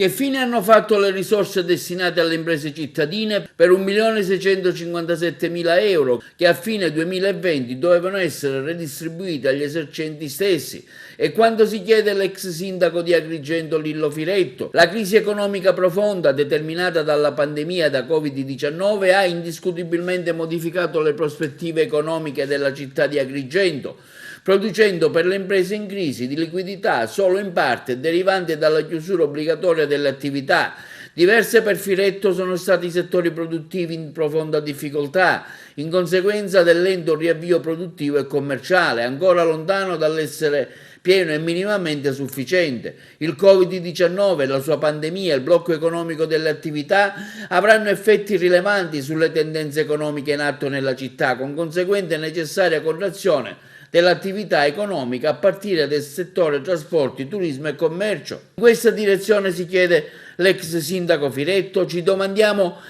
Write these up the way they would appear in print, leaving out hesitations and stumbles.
Che fine hanno fatto le risorse destinate alle imprese cittadine per 1.657.000 euro che a fine 2020 dovevano essere redistribuite agli esercenti stessi? E quando si chiede l'ex sindaco di Agrigento Lillo Firetto, la crisi economica profonda determinata dalla pandemia da Covid-19 ha indiscutibilmente modificato le prospettive economiche della città di Agrigento, producendo per le imprese in crisi di liquidità solo in parte derivante dalla chiusura obbligatoria delle attività. Diverse per Firetto sono stati i settori produttivi in profonda difficoltà, in conseguenza del lento riavvio produttivo e commerciale, ancora lontano dall'essere pieno e minimamente sufficiente. Il Covid-19, la sua pandemia e il blocco economico delle attività avranno effetti rilevanti sulle tendenze economiche in atto nella città, con conseguente necessaria correzione dell'attività economica a partire dal settore trasporti, turismo e commercio. In questa direzione si chiede l'ex sindaco Firetto. Ci domandiamo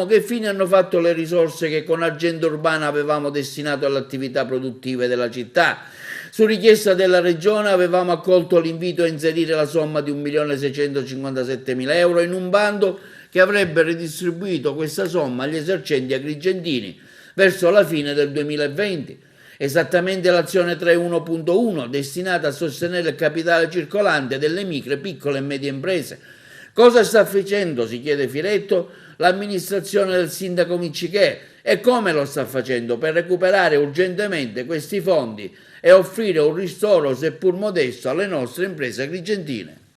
che fine hanno fatto le risorse che con Agenda Urbana avevamo destinato alle attività produttive della città. Su richiesta della Regione avevamo accolto l'invito a inserire la somma di 1.657.000 euro in un bando che avrebbe ridistribuito questa somma agli esercenti agrigentini verso la fine del 2020. Esattamente l'azione 3.1.1 destinata a sostenere il capitale circolante delle micro, piccole e medie imprese. Cosa sta facendo, si chiede Firetto, l'amministrazione del sindaco Miccichè e come lo sta facendo per recuperare urgentemente questi fondi e offrire un ristoro seppur modesto alle nostre imprese agrigentine?